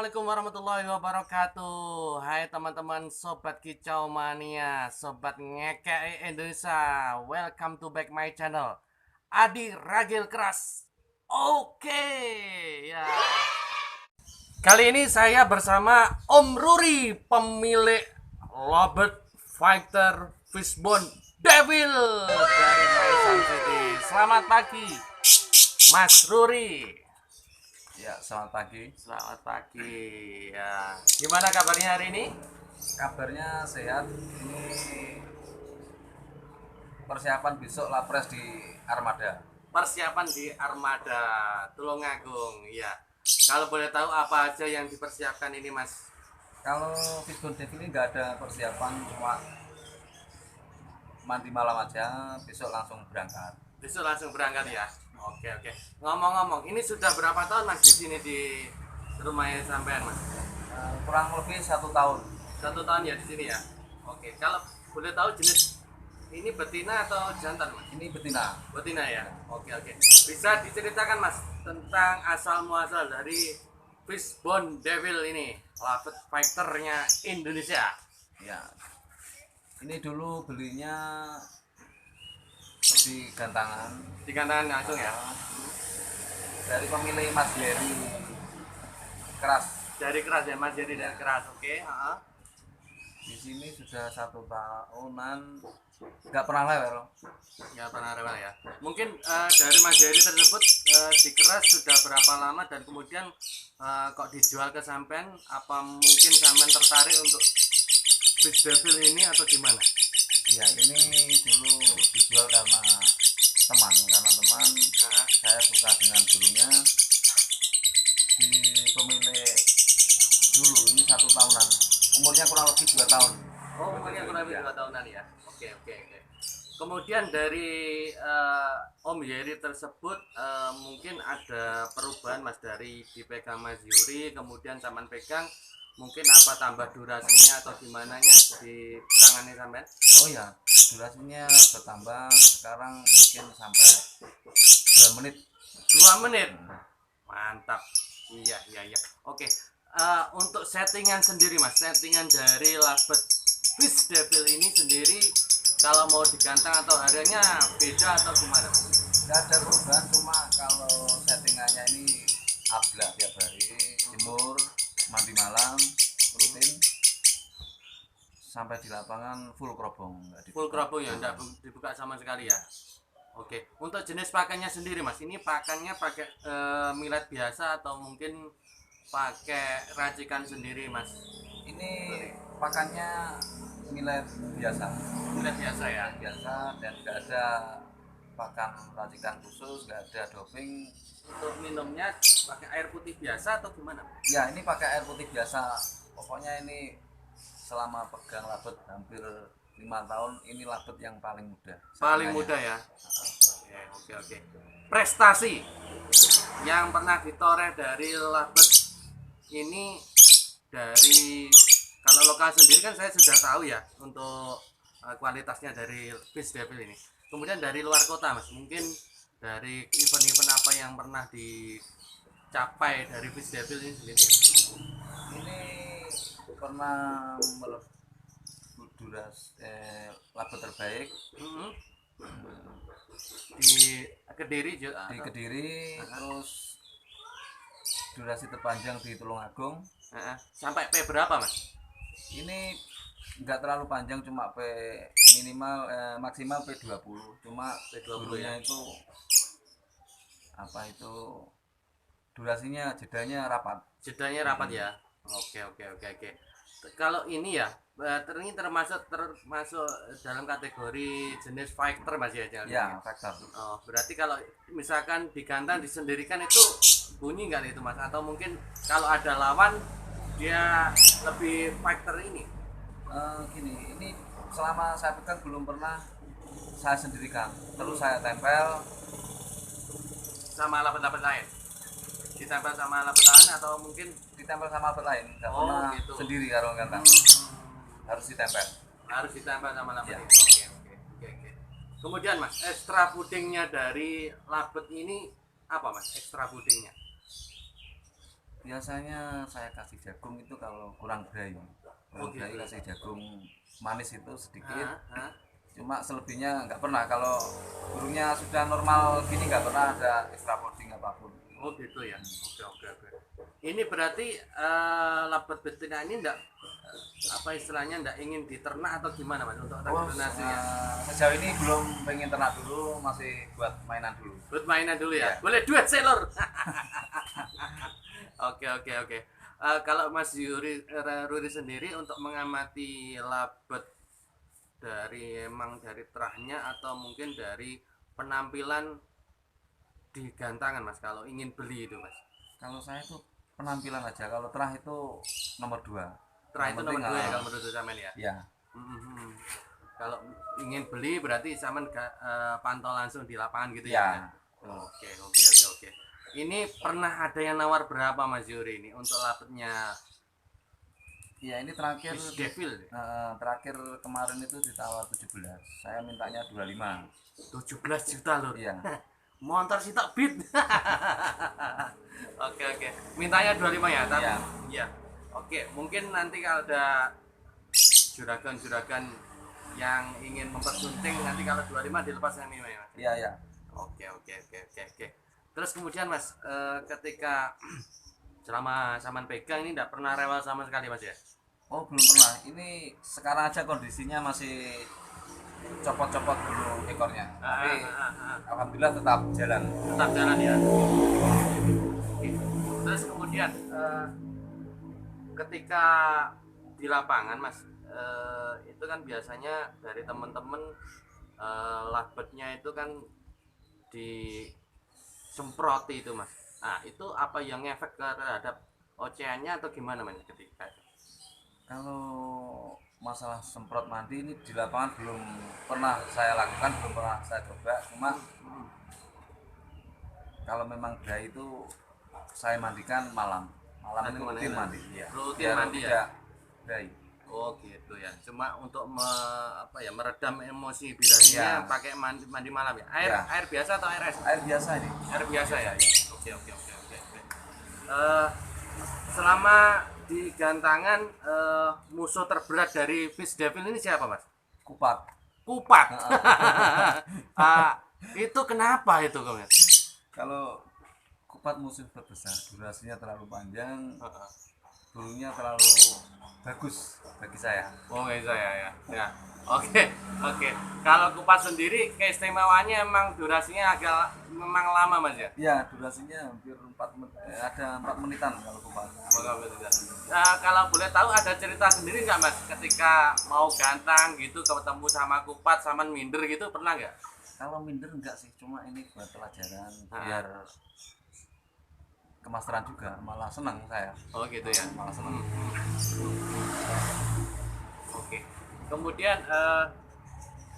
Assalamualaikum warahmatullahi wabarakatuh. Hai teman-teman sobat kicau mania, sobat ngekei Indonesia. Welcome to back my channel. Adi Ragil Keras. Oke, ya. Kali ini saya bersama Om Ruri, pemilik Robert Fighter Fishbone Devil dari Maisan City. Selamat pagi, Mas Ruri. Ya, selamat pagi. Selamat pagi. Ya, gimana kabarnya hari ini? Kabarnya sehat. Ini persiapan besok lapres di Armada. Persiapan di Armada Tulungagung. Ya. Kalau boleh tahu apa aja yang dipersiapkan ini, Mas? Kalau Fishbone Devil ini nggak ada persiapan, cuma mandi malam aja. Besok langsung berangkat. Besok langsung berangkat ya. Oke, oke. Ngomong-ngomong, ini sudah berapa tahun Mas di sini di rumahnya sampean, Mas? Kurang lebih 1 tahun. 1 tahun ya di sini ya. Oke, kalau boleh tahu jenis ini betina atau jantan, Mas? Ini betina. Betina ya. Oke, oke. Bisa diceritakan Mas tentang asal muasal dari Fishbone Devil ini, Loved Fighter-nya Indonesia. Ya, ini dulu belinya di Gantangan Dikatakan langsung ya. dari pemilik Mas Jerry Keras. Dari Keras ya, Mas, jadi dari Keras. Oke, heeh. Di sini sudah 1 tahunan, nggak pernah lewat. Ya pernah rewel ya. Mungkin dari Mas Jerry tersebut di Keras sudah berapa lama dan kemudian kok dijual ke sampean? Apa mungkin sampean tertarik untuk Fish Devil ini atau gimana? Ya, ini dulu dijual karena teman, Heeh. saya suka dengan burungnya. Di pemilik dulu ini 1 tahunan, umurnya kurang lebih 2 tahun. Oh, umurnya kurang lebih 2 tahunan ya. Oke, oke, oke. Kemudian dari Om Yeri tersebut mungkin ada perubahan Mas dari dipegang Mas Yuri, kemudian sampean pegang mungkin apa tambah durasinya atau gimana nya di tangannya sampean? Oh ya, durasinya bertambah, sekarang mungkin sampai 2 menit. 2 menit. Mantap. Iya, iya, iya. Oke. Untuk settingan sendiri Mas, settingan dari Loved Fish Devil ini sendiri kalau mau digantang atau harganya beda atau gimana? Nggak ada perubahan, cuma kalau settingannya ini ablak tiap hari, jemur, mandi malam rutin, sampai di lapangan full kerobong, nggak dibuka. Full kerabung ya, enggak dibuka sama sekali ya. Oke, untuk jenis pakannya sendiri Mas, ini pakannya pakai millet biasa atau mungkin pakai racikan sendiri Mas? Ini pakannya millet biasa, Millet biasa ya. dan nggak ada pakan racikan khusus, nggak ada doping. Untuk minumnya pakai air putih biasa atau gimana? Ya, ini pakai air putih biasa. Pokoknya ini selama pegang labet hampir 5 tahun, ini labet yang paling muda. Paling muda ya. Oke, oke. Prestasi yang pernah ditoreh dari Loved ini, dari kalau lokal sendiri kan saya sudah tahu ya untuk kualitasnya dari Fish Devil ini. Kemudian dari luar kota Mas, mungkin dari event-event apa yang pernah dicapai dari Fish Devil ini sendiri? Ini pernah labet terbaik Mhm. Di Kediri juga. di Kediri, terus durasi terpanjang di Tulungagung. Sampai P berapa Mas? Ini nggak terlalu panjang, cuma minimal maksimal P20, cuma P20 burungnya ya. itu durasinya jedanya rapat. Jedanya rapat ya. Oke, oke, oke, oke. Kalau ini ya, ini termasuk dalam kategori jenis fighter Mas ya, jangan Ya, ya? faktor. Oh, berarti kalau misalkan digantang disendirikan itu bunyi nggak itu Mas? Atau mungkin kalau ada lawan dia lebih fighter ini? Gini, ini selama saya pegang belum pernah saya sendirikan, terus saya tempel. Sama lapet-lapet lain? Ditempel sama lapet lain atau mungkin Ditempel sama labet lain, nggak Oh, pernah gitu. sendiri kalau gantang, harus ditempel. harus ditempel sama lapet Ya. ini? Oke, oke, oke, oke. Kemudian Mas, ekstra pudingnya dari labet ini apa Mas? Ekstra pudingnya? biasanya saya kasih jagung itu kalau kurang berai. Kurang berai gitu. kasih jagung manis itu sedikit. Hah? Cuma selebihnya nggak pernah. Kalau burungnya sudah normal gini nggak pernah ada extra fooding apapun. Oh gitu ya. Oke. Ini berarti labet betina ini enggak apa istilahnya enggak ingin diternak atau gimana Mas untuk regenerasinya? Sejauh ini belum pengen ternak dulu, masih buat mainan dulu. Buat mainan dulu ya. Iya. Boleh duet selor. Oke. Kalau Mas Ruri sendiri untuk mengamati labet dari terahnya atau mungkin dari penampilan di gantangan Mas kalau ingin beli itu Mas. Kalau saya tuh penampilan aja, kalau terah itu nomor 2. Terah itu nomor 2 ya kalau menurut Samen ya. Ya, Mhm. Kalau ingin beli berarti Samen pantau langsung di lapangan gitu ya. ya. Oke. Ini pernah ada yang nawar berapa Mas Yuri ini untuk labetnya Ya ini terakhir Fish Devil? terakhir kemarin itu ditawar 17. Saya mintanya 25. 17 juta lur. Iya. Montor sih tak bid. Oke. Mintanya 25 ya, tapi Iya. iya. Oke, mungkin nanti kalau ada juragan yang ingin mempersunting nanti kalau 25 dilepas yang ini ya. Mas? Iya. Oke. Terus kemudian Mas, ketika selama Saman pegang ini tidak pernah rewel sama sekali Mas ya? Oh, belum pernah. Ini sekarang aja kondisinya masih copot-copot dulu ekornya. Tapi alhamdulillah tetap jalan. Tetap jalan ya. Oke. Terus kemudian ketika di lapangan Mas, itu kan biasanya dari teman-teman labetnya itu kan disemproti itu Mas. Nah itu apa yang efek terhadap oceannya atau gimana Mas ketika itu? Kalau masalah semprot mandi ini di lapangan belum pernah saya lakukan, belum pernah saya coba. Cuma kalau memang berai itu saya mandikan malam Nanti itu mana rutin ya? mandi ya. Rutin Biar mandi ya? tidak berai. Oh gitu ya. Cuma untuk meredam emosi birahinya Ya. pakai mandi malam ya. Air Ya. air biasa atau air es? Air biasa ini. Air biasa ya. Oke. Selama di gantangan musuh terberat dari Fish Devil ini siapa Mas? Kupat. Kupat. Itu kenapa itu Mas? Kalau kupat musuh terbesar, durasinya terlalu panjang, burungnya terlalu bagus bagi saya. Oh saya ya. Oke. Kalau kupat sendiri keistimewaannya emang durasinya memang lama Mas ya? Ya, durasinya hampir 4 menit, ada 4 menitan kalau kupat. Kalau boleh tahu ada cerita sendiri nggak Mas ketika mau gantang gitu ketemu sama kupat sama minder gitu pernah nggak? Kalau minder enggak sih, cuma ini buat pelajaran biar kemasteran juga, malah senang saya. Oh gitu ya. Malah senang. Oke. Kemudian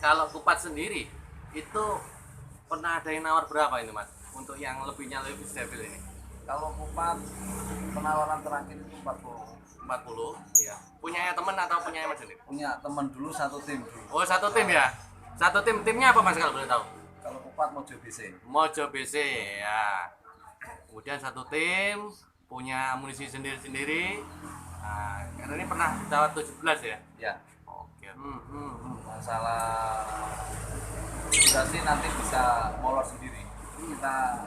kalau kupat sendiri itu pernah ada yang nawar berapa ini Mas untuk yang lebihnya lebih stabil ini? Kalau kupat penawaran terakhir itu 40. 40 ya. Punyanya teman atau punyanya Mas sendiri? Punya teman dulu satu tim dulu. Oh satu tim ya. Satu timnya apa Mas kalau boleh tahu? Kalau kupat Mojo BC. Mojo BC ya. Kemudian satu tim punya amunisi sendiri-sendiri. Nah, karena ini pernah ditawar 17 ya. Ya. Oke. Masalah durasi nanti bisa molor sendiri. Kita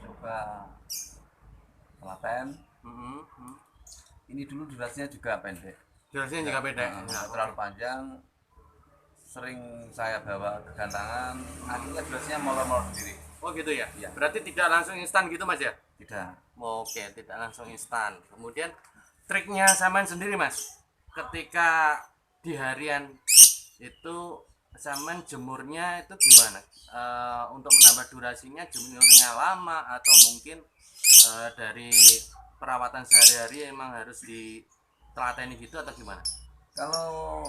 coba telaten. Ini dulu durasinya juga pendek. Durasinya juga beda. Nggak terlalu panjang. Sering saya bawa ke gantangan, akhirnya durasinya molor-molor sendiri. Oh gitu ya? Iya. Berarti tidak langsung instan gitu Mas ya? Tidak. Oke, tidak langsung instan. Kemudian triknya Saman sendiri Mas, ketika di harian itu Saman jemurnya itu gimana? Untuk menambah durasinya jemurnya lama atau mungkin dari perawatan sehari-hari emang harus ditelateni gitu atau gimana? Kalau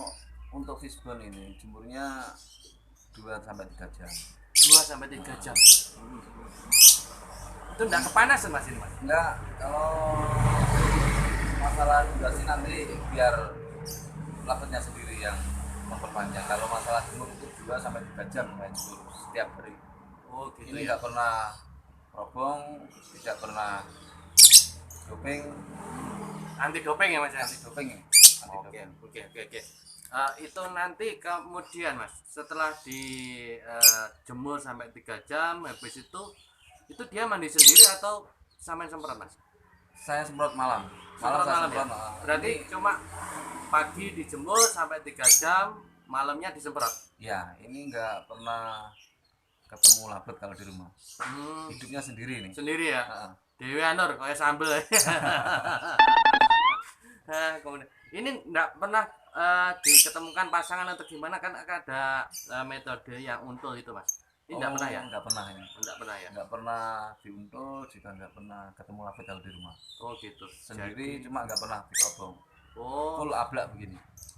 untuk fishbone ini jemurnya 2-3 jam. 2-3 jam. Itu enggak kepanasan Mas ini Mas? Enggak, kalau masalah durasi nanti biar labetnya sendiri yang memperpanjang. Kalau masalah jemur itu 2-3 jam main jemur setiap hari. Oh gitu Ini ya. enggak pernah robong, tidak pernah doping, Anti doping ya Mas ya. anti doping ya. Anti Oke, doping. oke. Itu nanti kemudian Mas, setelah dijemur sampai 3 jam, habis itu dia mandi sendiri atau samain semprot Mas? Saya semprot malam. Semprot Saya malam ya? semprot. Berarti cuma pagi dijemur sampai 3 jam, malamnya disemprot. Ya, ini nggak pernah ketemu labet kalau di rumah. Hidupnya sendiri nih. Sendiri ya? Heeh. Dewi Anur kayak sambel. Kemudian ini enggak pernah diketemukan pasangan atau gimana, kan ada metode yang untul itu Mas. Ini enggak pernah ya? Nggak pernah ini. Enggak pernah ya? Nggak pernah diuntul, juga nggak pernah ketemu labet kalau di rumah. Oh gitu. Sendiri cuma nggak pernah ditodong. Oh, Full ablak begini.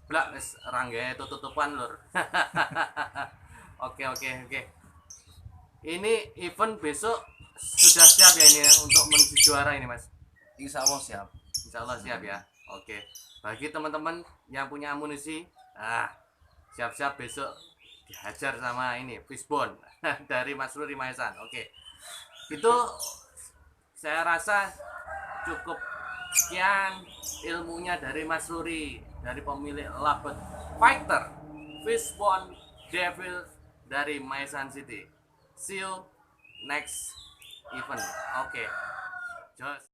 blak wis rangge tutupan lur. Oke. Ini event besok sudah siap ya ini ya untuk menuju juara ini Mas. Insya Allah siap. Insya Allah siap ya. Oke. Bagi teman-teman yang punya amunisi, siap-siap besok dihajar sama ini fishbone dari Mas Ruri Maesan. Oke. Itu saya rasa cukup sekian ilmunya dari Mas Ruri, dari pemilik Labet Fighter Fishbone Devil dari Maesan City. See you next event. Oke. Jos.